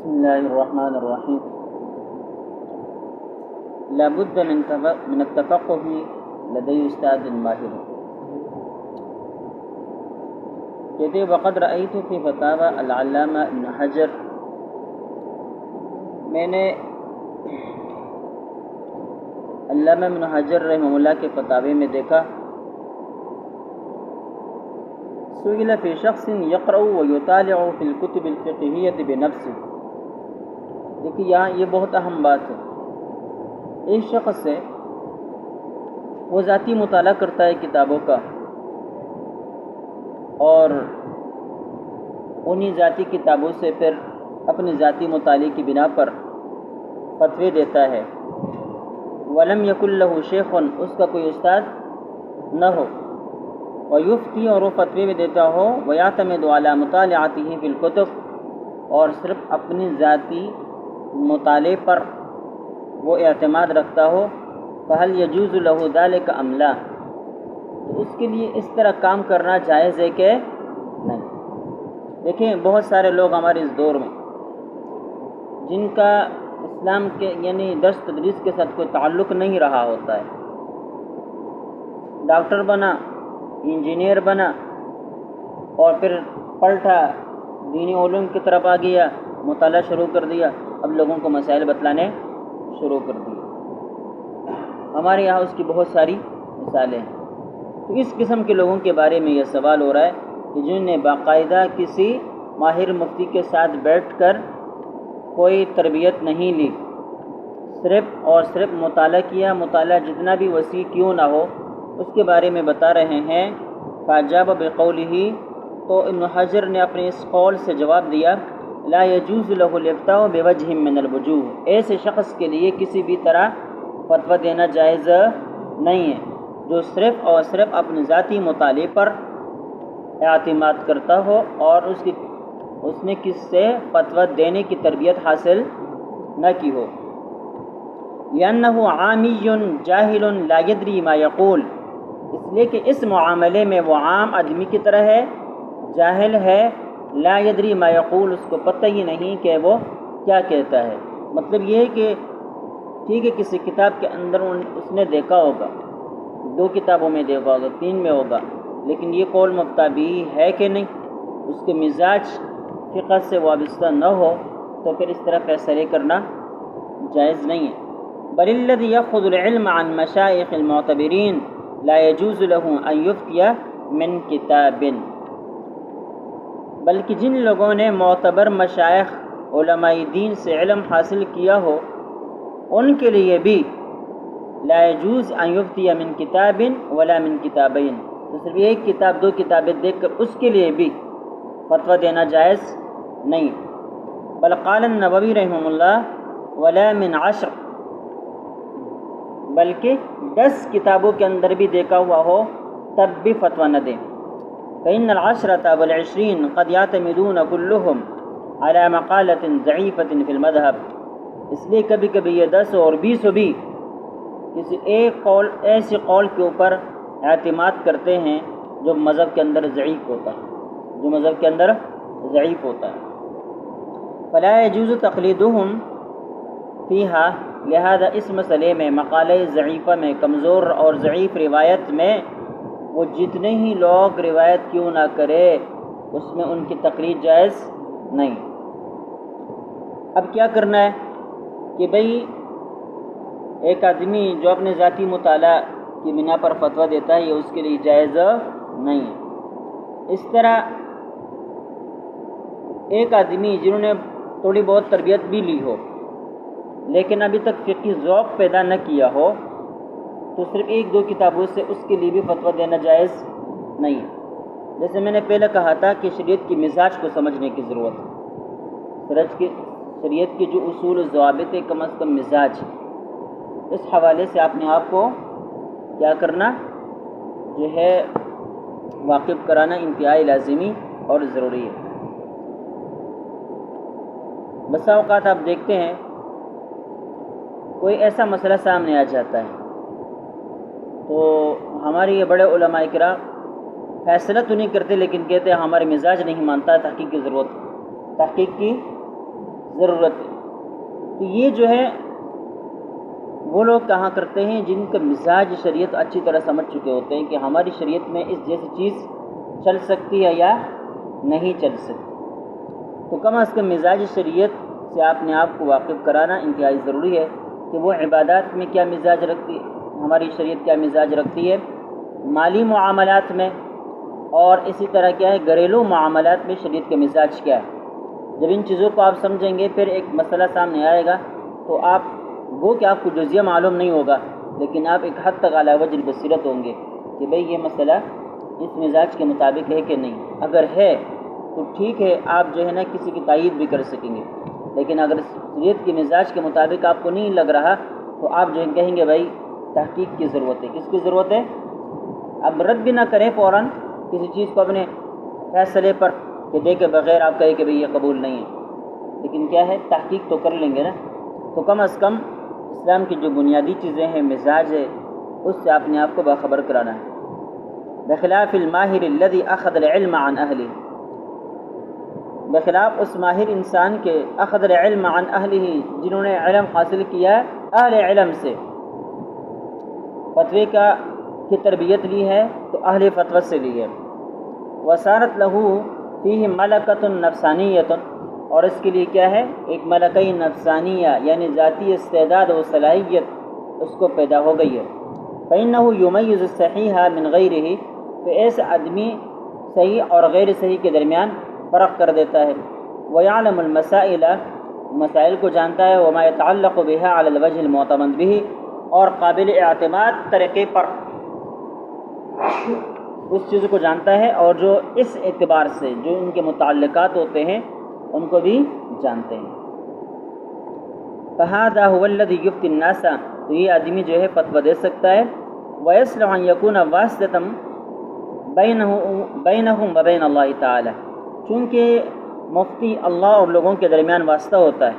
بسم الله الرحمن الرحيم. لا بد من التفقه لدي استاذ ماهر. کہتے وقد رأيت في فتاوى العلامہ ابن حجر، میں نے علامہ ابن حجر رحمہ اللہ کے فتاوے میں دیکھا، سئل في شخص يقرأ ويطالع في الكتب الفقهية بنفسه. دیکھیے یہاں یہ بہت اہم بات ہے. ایک شخص سے وہ ذاتی مطالعہ کرتا ہے کتابوں کا اور انہی ذاتی کتابوں سے پھر اپنے ذاتی مطالعے کی بنا پر فتوے دیتا ہے. ولم یکن لہ شیخ، اس کا کوئی استاد نہ ہو، ویفتی، اور وہ فتوے میں دیتا ہو، ویعتمد علی مطالعته فی الکتب، اور صرف اپنی ذاتی مطالعے پر وہ اعتماد رکھتا ہو. فہل یجوز لہ ذلک ام لا، تو اس کے لیے اس طرح کام کرنا جائز ہے کہ نہیں؟ دیکھیں بہت سارے لوگ ہمارے اس دور میں جن کا اسلام کے یعنی درس تدریس کے ساتھ کوئی تعلق نہیں رہا ہوتا ہے، ڈاکٹر بنا، انجینئر بنا، اور پھر پلٹا دینی علوم کی طرف آ گیا، مطالعہ شروع کر دیا، اب لوگوں کو مسائل بتلانے شروع کر دیے. ہمارے یہاں اس کی بہت ساری مثالیں ہیں. تو اس قسم کے لوگوں کے بارے میں یہ سوال ہو رہا ہے کہ جنہوں نے باقاعدہ کسی ماہر مفتی کے ساتھ بیٹھ کر کوئی تربیت نہیں لی، صرف اور صرف مطالعہ کیا، مطالعہ جتنا بھی وسیع کیوں نہ ہو، اس کے بارے میں بتا رہے ہیں. فاجاب بقولہ، تو ابن حجر نے اپنے اس قول سے جواب دیا، لا یجوز لہ الافتاء بوجہ من الوجوہ، ایسے شخص کے لیے کسی بھی طرح فتویٰ دینا جائز نہیں ہے جو صرف اور صرف اپنے ذاتی مطالعے پر اعتماد کرتا ہو اور اس نے کس سے فتویٰ دینے کی تربیت حاصل نہ کی ہو. لأنہ عامی جاہل لا یدری ما یقول، اس لیے کہ اس معاملے میں وہ عام آدمی کی طرح ہے، جاہل ہے. لا یدری ما یقول، اس کو پتہ ہی نہیں کہ وہ کیا کہتا ہے. مطلب یہ ہے کہ ٹھیک ہے کسی کتاب کے اندر اس نے دیکھا ہوگا، 2 کتابوں میں دیکھا ہوگا، 3 میں ہوگا، لیکن یہ قول مفتابی ہے کہ نہیں، اس کے مزاج فقہ سے وابستہ نہ ہو تو پھر اس طرح فیصلے کرنا جائز نہیں ہے. بل الذی یأخذ العلم عن مشایخ المعتبرین لا یجوز له ان یفتی من کتاب، بلکہ جن لوگوں نے معتبر مشائخ علماء دین سے علم حاصل کیا ہو ان کے لیے بھی لا یجوز ان یفتی من کتاب ولا من کتابین، تو صرف ایک کتاب 2 کتابیں دیکھ کر اس کے لیے بھی فتویٰ دینا جائز نہیں. بل قال النووی رحمہ اللہ ولا من 10، بلکہ 10 کتابوں کے اندر بھی دیکھا ہوا ہو تب بھی فتویٰ نہ دیں. فإن العشرة والعشرين قد يعتمدون كلهم على مقالة ضعيفة في المذهب، اس لیے کبھی کبھی یہ 10 اور 20 بھی کسی ایک قول ایسے قول کے اوپر اعتماد کرتے ہیں جو مذہب کے اندر ضعیف ہوتا ہے، فلا يجوز تقلیدهم فيها، لہذا اس مسئلے میں مقالہ ضعیفہ میں، کمزور اور ضعیف روایت میں وہ جتنے ہی لوگ روایت کیوں نہ کرے اس میں ان کی تقلید جائز نہیں. اب کیا کرنا ہے کہ بھئی ایک آدمی جو اپنے ذاتی مطالعہ کی بنا پر فتویٰ دیتا ہے یہ اس کے لیے جائز نہیں ہے. اس طرح ایک آدمی جنہوں نے تھوڑی بہت تربیت بھی لی ہو لیکن ابھی تک فقہی ذوق پیدا نہ کیا ہو تو صرف 1-2 کتابوں سے اس کے لیے بھی فتویٰ دینا جائز نہیں ہے. جیسے میں نے پہلے کہا تھا کہ شریعت کی مزاج کو سمجھنے کی ضرورت ہے. شریعت کے جو اصول و ضوابط کم از کم مزاج، اس حوالے سے آپ نے آپ کو کیا کرنا جو ہے واقف کرانا انتہائی لازمی اور ضروری ہے. بسا اوقات آپ دیکھتے ہیں کوئی ایسا مسئلہ سامنے آ جاتا ہے تو ہمارے یہ بڑے علماء کرام فیصلہ تو نہیں کرتے لیکن کہتے ہیں ہمارے مزاج نہیں مانتا، تحقیق کی ضرورت، تحقیق کی ضرورت ہے۔ تو یہ جو ہے وہ لوگ کہاں کرتے ہیں جن کا مزاج شریعت اچھی طرح سمجھ چکے ہوتے ہیں کہ ہماری شریعت میں اس جیسی چیز چل سکتی ہے یا نہیں چل سکتی۔ تو کم از کم مزاج شریعت سے اپنے آپ کو واقف کرانا انتہائی ضروری ہے کہ وہ عبادات میں کیا مزاج رکھتی ہے، ہماری شریعت کیا مزاج رکھتی ہے، مالی معاملات میں، اور اسی طرح کیا ہے گھریلو معاملات میں شریعت کا مزاج کیا ہے۔ جب ان چیزوں کو آپ سمجھیں گے پھر ایک مسئلہ سامنے آئے گا تو آپ وہ کہ آپ کو جزیہ معلوم نہیں ہوگا، لیکن آپ ایک حد تک علی وجہ البصیرت ہوں گے کہ بھئی یہ مسئلہ اس مزاج کے مطابق ہے کہ نہیں۔ اگر ہے تو ٹھیک ہے، آپ جو ہے نا کسی کی تائید بھی کر سکیں گے، لیکن اگر شریعت کے مزاج کے مطابق آپ کو نہیں لگ رہا تو آپ جو ہے کہیں گے بھائی تحقیق کی ضرورت ہے۔ کس کی ضرورت ہے؟ اب رد بھی نہ کریں فوراً کسی چیز کو اپنے فیصلے پر کہ دیکھے بغیر آپ کہیں کہ بھئی یہ قبول نہیں ہے، لیکن کیا ہے تحقیق تو کر لیں گے نا۔ تو کم از کم اسلام کی جو بنیادی چیزیں ہیں، مزاج ہے، اس سے اپنے آپ کو باخبر کرانا ہے۔ بخلاف الماہر الذی اخذ العلم عن اہلہ، بخلاف اس ماہر انسان کے اخذ العلم عن اہلہ جنہوں نے علم حاصل کیا ہے اہل علم سے، فتوے کی تربیت لی ہے تو اہل فتوی سے لی ہے۔ وصارت لہ فیہ ملکۃ نفسانیۃ، اور اس کے لیے کیا ہے ایک ملکہ نفسانیہ یعنی ذاتی استعداد و صلاحیت اس کو پیدا ہو گئی ہے۔ فإنہ یمیز الصحیح من غیرہ، تو ایسا آدمی صحیح اور غیر صحیح کے درمیان فرق کر دیتا ہے۔ ویعلم المسائل، مسائل کو جانتا ہے، وما يتعلق بها على الوجه المعتمد به، اور قابل اعتماد طریقے پر اس چیز کو جانتا ہے، اور جو اس اعتبار سے جو ان کے متعلقات ہوتے ہیں ان کو بھی جانتے ہیں۔ فهذا هو الذي يفتي الناس، تو یہ آدمی جو ہے فتویٰ دے سکتا ہے۔ ويصلح ان يكون واسطة بينهم وبين الله تعالی، چونکہ مفتی اللہ اور لوگوں کے درمیان واسطہ ہوتا ہے،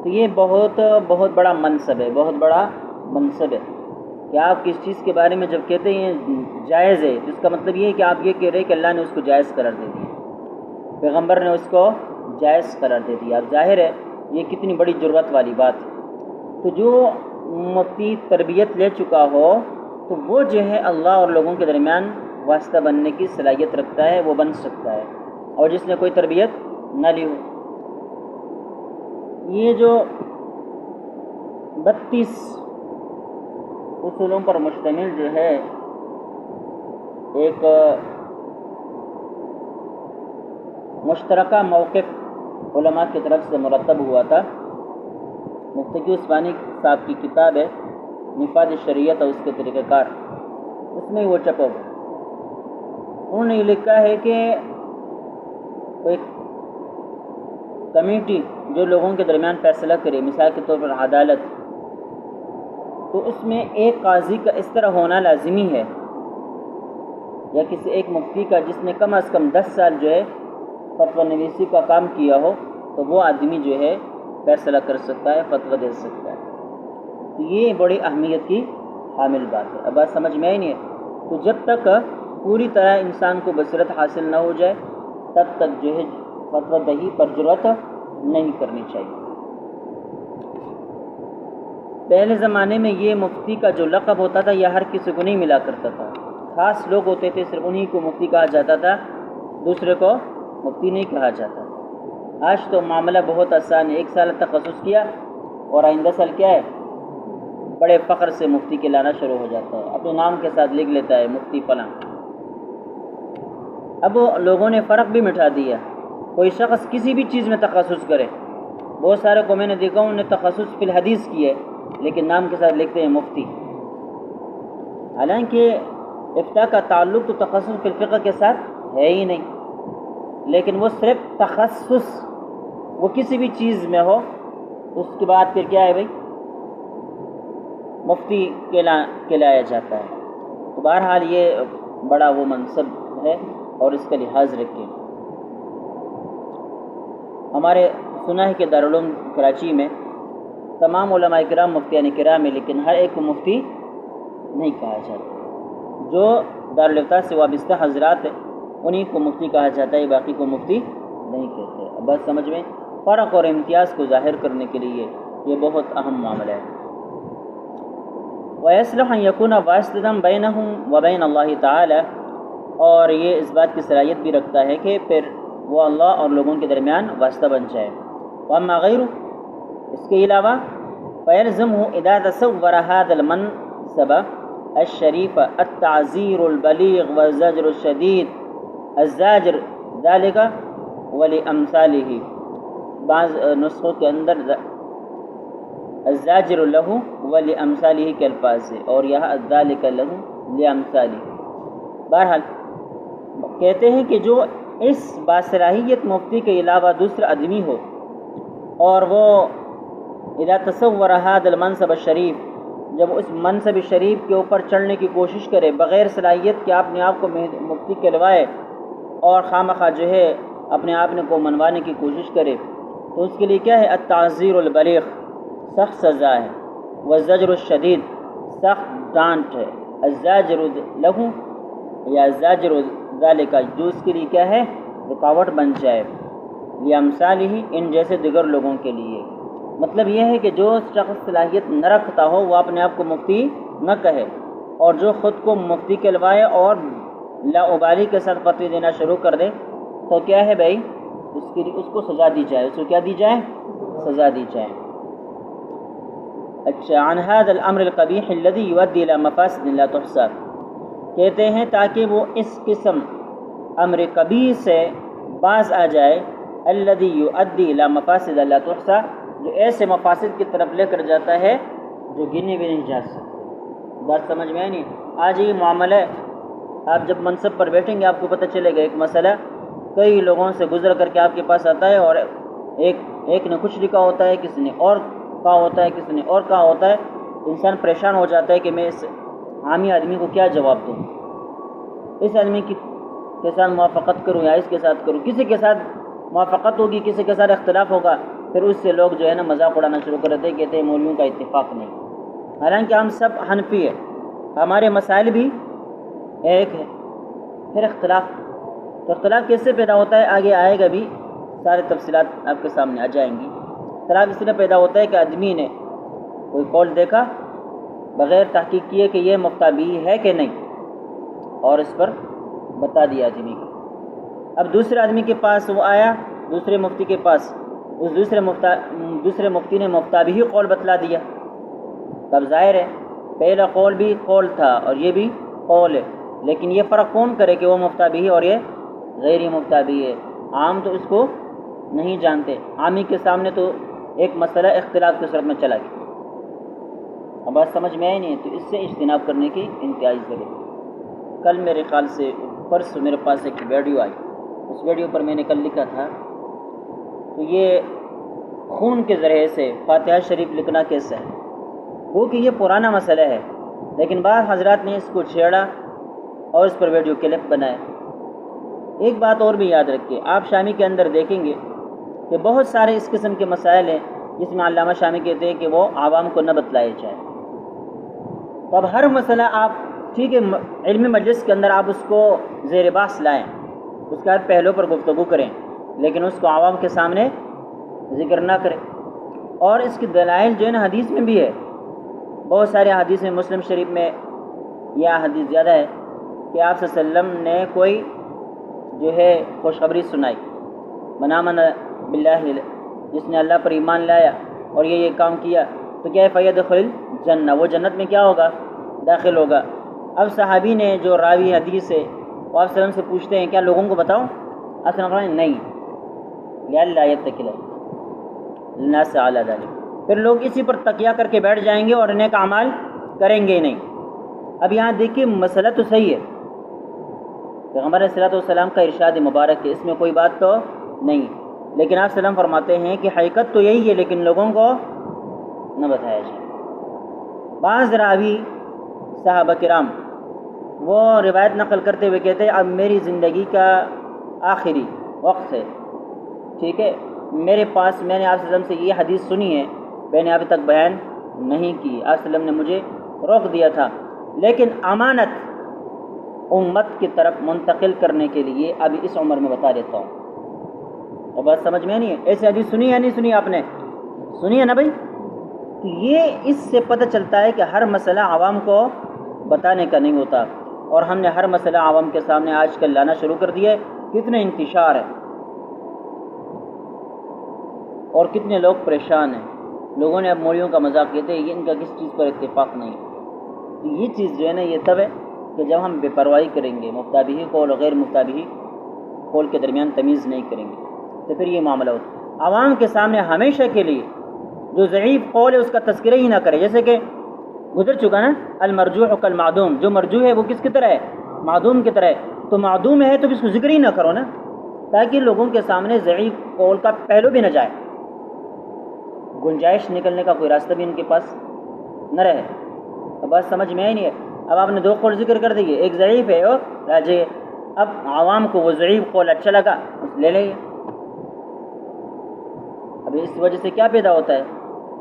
تو یہ بہت بڑا منصب ہے، بہت بڑا منصب ہے کہ آپ کس چیز کے بارے میں جب کہتے ہیں جائز ہے تو اس کا مطلب یہ ہے کہ آپ یہ کہہ رہے ہیں کہ اللہ نے اس کو جائز قرار دے دیا، پیغمبر نے اس کو جائز قرار دے دیا۔ اب ظاہر ہے یہ کتنی بڑی جرأت والی بات ہے۔ تو جو مفتی تربیت لے چکا ہو تو وہ جو ہے اللہ اور لوگوں کے درمیان واسطہ بننے کی صلاحیت رکھتا ہے، وہ بن سکتا ہے، اور جس نے کوئی تربیت نہ لی ہو۔ یہ جو 32 اصولوں پر مشتمل جو ہے ایک مشترکہ موقف علماء کی طرف سے مرتب ہوا تھا، مفتی عثمانی صاحب کی کتاب ہے نفاذ شریعت اور اس کے طریقہ کار، اس میں وہ چھپا ہوا۔ انہوں نے یہ لکھا ہے کہ ایک کمیٹی جو لوگوں کے درمیان فیصلہ کرے، مثال کے طور پر عدالت، تو اس میں ایک قاضی کا اس طرح ہونا لازمی ہے، یا کسی ایک مفتی کا جس نے کم از کم 10 سال جو ہے فتویٰ نویسی کا کام کیا ہو، تو وہ آدمی جو ہے فیصلہ کر سکتا ہے، فتویٰ دے سکتا ہے۔ تو یہ بڑی اہمیت کی حامل بات ہے۔ اب بات سمجھ میں آئی نہیں ہے؟ تو جب تک پوری طرح انسان کو بصیرت حاصل نہ ہو جائے تب تک جو ہے فتویٰ دہی پر جرأت نہیں کرنی چاہیے۔ پہلے زمانے میں یہ مفتی کا جو لقب ہوتا تھا یہ ہر کسی کو نہیں ملا کرتا تھا، خاص لوگ ہوتے تھے، صرف انہی کو مفتی کہا جاتا تھا، دوسرے کو مفتی نہیں کہا جاتا۔ آج تو معاملہ بہت آسان ہے، 1 سال تخصص کیا اور آئندہ سال کیا ہے بڑے فخر سے مفتی کے لانا شروع ہو جاتا ہے، اپنے نام کے ساتھ لکھ لیتا ہے مفتی فلاں۔ اب لوگوں نے فرق بھی مٹا دیا، کوئی شخص کسی بھی چیز میں تخصص کرے، بہت سارے کو میں نے دیکھا انہوں نے تخصص فی الحدیث کی ہے لیکن نام کے ساتھ لکھتے ہیں مفتی، حالانکہ افتاء کا تعلق تو تخصص فی الفقہ کے ساتھ ہے ہی نہیں، لیکن وہ صرف تخصص وہ کسی بھی چیز میں ہو اس کے بعد پھر کیا ہے بھائی مفتی کہلایا جاتا ہے۔ تو بہرحال یہ بڑا وہ منصب ہے اور اس کا لحاظ رکھیں۔ ہمارے سنا ہے کہ دارالعلوم کراچی میں تمام علماء کرام مفتیان کرام ہیں، لیکن ہر ایک کو مفتی نہیں کہا جاتا۔ جو دارالفتاء سے وابستہ حضرات ہیں انہیں کو مفتی کہا جاتا ہے، باقی کو مفتی نہیں کہتے۔ اب بات سمجھ میں؟ فرق اور امتیاز کو ظاہر کرنے کے لیے یہ بہت اہم معاملہ ہے۔ وَيَصْلُحُ أَن يَكُونَ وَاسِطَةً بَيْنَهُمْ وَبَيْنَ اللَّهِ تَعَالَى، اور یہ اس بات کی صلاحیت بھی رکھتا ہے کہ پھر وہ اللہ اور لوگوں کے درمیان واسطہ بن جائے۔ وَأَمَّا غَيْرُهُ، اس کے علاوہ فَيَلْزَمُهُ إِذَا تَصَوَّرَ هَذَا الْمَنْصَبَ الشَّرِيفَ التَّعْزِيرُ الْبَلِيغُ وَالزَّجْرُ الشَّدِيدُ الزَّاجِرُ ذَلِكَ وَلِأَمْثَالِهِ، بعض نسخوں کے اندر الزاجر لہو ولامثالہ کے الفاظ سے، اور یہاں ذالک لہو لامثالہ۔ بہرحال کہتے ہیں کہ جو اس باصلاحیت مفتی کے علاوہ دوسرا آدمی ہو اور وہ اذا تصور هذا المنصب الشریف، جب اس منصب شریف کے اوپر چڑھنے کی کوشش کرے بغیر صلاحیت کہ اپنے آپ کو مفتی کہلوائے اور خامخواہ جو ہے اپنے آپ کو منوانے کی کوشش کرے، تو اس کے لیے کیا ہے؟ التعزیر البلیغ، سخت سزا ہے، والزجر الشدید، سخت ڈانٹ ہے، الزاجر لہو یا الزاجر ذالک، جو اس کے لیے کیا ہے؟ رکاوٹ بن جائے، لامثالہ، ان جیسے دیگر لوگوں کے لیے۔ مطلب یہ ہے کہ جو شخص صلاحیت نہ رکھتا ہو وہ اپنے آپ کو مفتی نہ کہے، اور جو خود کو مفتی کہلوائے اور لا ابالی کے ساتھ فتوی دینا شروع کر دے تو کیا ہے بھائی؟ اس کو سزا دی جائے، اس کو کیا دی جائے؟ سزا دی جائے۔ اچھا، عن هذا الامر القبیح الذي يؤدي الى مفاسد لا تحصى، کہتے ہیں تاکہ وہ اس قسم امر قبیح سے باز آ جائے، الذي يؤدي الى مفاسد لا تحصى، جو ایسے مفاسد کی طرف لے کر جاتا ہے جو گنے بھی نہیں جا سکتے۔ بات سمجھ میں آئی نہیں؟ آج یہ معاملہ ہے، آپ جب منصب پر بیٹھیں گے آپ کو پتہ چلے گا ایک مسئلہ کئی لوگوں سے گزر کر کے آپ کے پاس آتا ہے، اور ایک نے کچھ لکھا ہوتا ہے، کسی نے اور کہا ہوتا ہے، کسی نے اور کہا ہوتا ہے، انسان پریشان ہو جاتا ہے کہ میں اس عامی آدمی کو کیا جواب دوں، اس آدمی کے ساتھ موافقت کروں یا اس کے ساتھ کروں۔ کسی کے ساتھ موافقت ہوگی، کسی کے ساتھ اختلاف ہوگا، پھر اس سے لوگ جو ہے نا مذاق اڑانا شروع کر دیتے ہیں، کہتے ہیں مولویوں کا اتفاق نہیں، حالانکہ ہم سب حنفی ہیں، ہمارے مسائل بھی ایک ہے۔ پھر اختلاف، تو اختلاف کیسے پیدا ہوتا ہے؟ آگے آئے گا بھی، سارے تفصیلات آپ کے سامنے آ جائیں گی۔ اختلاف اس لیے پیدا ہوتا ہے کہ آدمی نے کوئی قول دیکھا بغیر تحقیق کیے کہ یہ مفتہ بھی ہے کہ نہیں، اور اس پر بتا دیا آدمی کو۔ اب دوسرے آدمی کے پاس وہ آیا، دوسرے مفتی کے پاس، اس دوسرے مفتی نے مفتہ بھی قول بتلا دیا، تب ظاہر ہے پہلا قول بھی قول تھا اور یہ بھی قول ہے، لیکن یہ فرق کون کرے کہ وہ مفتہ بھی ہے اور یہ غیر مفتہ بھی ہے؟ عام تو اس کو نہیں جانتے، عامی کے سامنے تو ایک مسئلہ اختلاف کی صورت میں چلا گیا۔ اب بات سمجھ میں آئی نہیں، تو اس سے اجتناب کرنے کی انتہائی ضرورت ہے۔ کل میرے خیال سے پرسوں میرے پاس ایک ویڈیو آئی، اس ویڈیو پر میں نے کل لکھا تھا تو یہ خون کے ذریعے سے فاتحہ شریف لکھنا کیسا ہے؟ وہ کہ یہ پرانا مسئلہ ہے، لیکن بعض حضرات نے اس کو چھیڑا اور اس پر ویڈیو کلپ بنایا۔ ایک بات اور بھی یاد رکھیے، آپ شامی کے اندر دیکھیں گے کہ بہت سارے اس قسم کے مسائل ہیں جس میں علامہ شامی کہتے ہیں کہ وہ عوام کو نہ بتلائے جائے۔ تو اب ہر مسئلہ آپ ٹھیک ہے علمی مجلس کے اندر آپ اس کو زیر بحث لائیں، اس کے بعد پہلو پر گفتگو کریں، لیکن اس کو عوام کے سامنے ذکر نہ کریں۔ اور اس کی دلائل جو ہے نا حدیث میں بھی ہے، بہت سارے حدیث میں، مسلم شریف میں یہ حدیث زیادہ ہے کہ آپ صلی اللہ علیہ وسلم نے کوئی جو ہے خوشخبری سنائی، من آمن باللہ، جس نے اللہ پر ایمان لایا اور یہ کام کیا تو کیا ہے؟ فیدخل الجنہ، وہ جنت میں کیا ہوگا؟ داخل ہوگا۔ اب صحابی نے جو راوی حدیث ہے وہ آپ صلی اللہ علیہ وسلم سے پوچھتے ہیں کیا لوگوں کو بتاؤں؟ آپ صلی اللہ علیہ وسلم نہیں، لئلا یتکل الناس علی ذلک، پھر لوگ اسی پر تکیہ کر کے بیٹھ جائیں گے اور نیک اعمال کریں گے ہی نہیں۔ اب یہاں دیکھیے مسئلہ تو صحیح ہے، پیغمبر علیہ الصلوۃ والسلام کا ارشاد مبارک ہے، اس میں کوئی بات تو نہیں، لیکن آپ صلی اللہ علیہ وسلم فرماتے ہیں کہ حقیقت تو یہی ہے لیکن لوگوں کو نہ بتایا جائے۔ بعض راوی صحابہ کرام وہ روایت نقل کرتے ہوئے کہتے ہیں اب میری زندگی کا آخری وقت ہے، ٹھیک ہے، میرے پاس میں نے آپ صلی اللہ علیہ وسلم سے یہ حدیث سنی ہے، میں نے ابھی تک بیان نہیں کی، آپ صلی اللہ علیہ وسلم نے مجھے روک دیا تھا، لیکن امانت امت کی طرف منتقل کرنے کے لیے ابھی اس عمر میں بتا دیتا ہوں۔ اور بات سمجھ میں نہیں ہے؟ ایسے حدیث سنی یا نہیں سنی آپ نے؟ سنی ہے نا بھائی؟ تو یہ اس سے پتہ چلتا ہے کہ ہر مسئلہ عوام کو بتانے کا نہیں ہوتا، اور ہم نے ہر مسئلہ عوام کے سامنے آج کل لانا شروع کر دیا ہے. کتنے انتشار ہے اور کتنے لوگ پریشان ہیں. لوگوں نے اب مولویوں کا مذاق کہتے ہیں، یہ ان کا کس چیز پر اتفاق نہیں. تو یہ چیز جو ہے نا یہ تب ہے کہ جب ہم بے پرواہی کریں گے، مفتابہی قول اور غیر مفتابہی قول کے درمیان تمیز نہیں کریں گے، تو پھر یہ معاملہ ہوتا ہے. عوام کے سامنے ہمیشہ کے لیے جو ضعیف قول ہے اس کا تذکرہ ہی نہ کرے. جیسے کہ گزر چکا نا، المرجوح کالمعدوم، جو مرجوح ہے وہ کس کی طرح ہے؟ معدوم کی طرح ہے. تو معدوم ہے تو اس کو ذکر ہی نہ کرو نا، تاکہ لوگوں کے سامنے ضعیف قول کا پہلو بھی نہ جائے، گنجائش نکلنے کا کوئی راستہ بھی ان کے پاس نہ رہے. اب بات سمجھ میں آئی نہیں ہے؟ اب آپ نے دو قول ذکر کر دیے، ایک ضعیف ہے اور راجے. اب عوام کو وہ ضعیف قول اچھا لگا لے لیں. اب اس وجہ سے کیا پیدا ہوتا ہے؟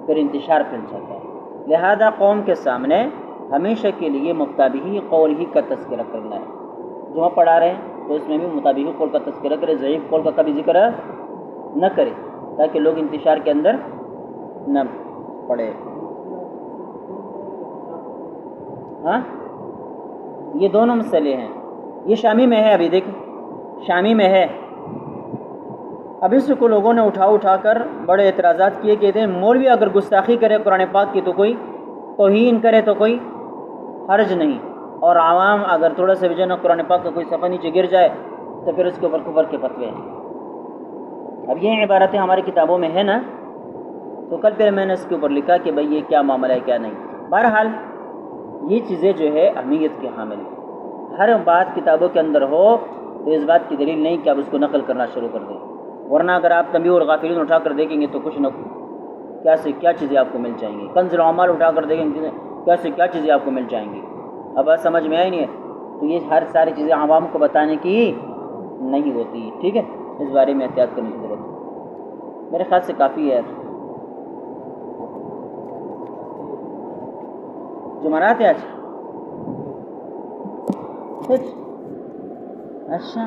پھر انتشار پھیل جاتا ہے. لہذا قوم کے سامنے ہمیشہ کے لیے مفتابہی قول ہی کا تذکرہ کرنا ہے. جو ہم پڑھا رہے ہیں تو اس میں بھی مفتابہی قول کا تذکرہ کرے، ضعیف قول کا کبھی ذکر نہ کرے، تاکہ لوگ انتشار کے اندر نہ پڑے. ہاں یہ دونوں مسئلے ہیں. یہ شامی میں ہے، ابھی دیکھ شامی میں ہے. اب اس کو لوگوں نے اٹھا کر بڑے اعتراضات کیے، کہتے ہیں مولوی اگر گستاخی کرے قرآن پاک کی تو کوئی توہین کرے تو کوئی حرج نہیں، اور عوام اگر تھوڑا سا بھی جو نا قرآن پاک کا کوئی صفحہ نیچے گر جائے تو پھر اس کے اوپر کفر کے فتوے ہیں. اب یہ عبارتیں ہماری کتابوں میں ہیں نا، تو کل پھر میں نے اس کے اوپر لکھا کہ بھئی یہ کیا معاملہ ہے کیا نہیں. بہرحال یہ چیزیں جو ہے اہمیت کے حامل ہیں. ہر بات کتابوں کے اندر ہو تو اس بات کی دلیل نہیں کہ آپ اس کو نقل کرنا شروع کر دیں، ورنہ اگر آپ تنبیہ الغافلین اٹھا کر دیکھیں گے تو کچھ نہ کیا سے کیا چیزیں آپ کو مل جائیں گی. کنز العمال اٹھا کر دیکھیں گے کیا سے کیا چیزیں آپ کو مل جائیں گی. اب بات سمجھ میں آئی نہیں ہے؟ تو یہ ہر ساری چیزیں عوام کو بتانے کی نہیں ہوتی. ٹھیک ہے، اس بارے میں احتیاط کرنے کی ضرورت ہے. میرے خیال سے کافی ہے. جمعرات ہے آج؟ اچھا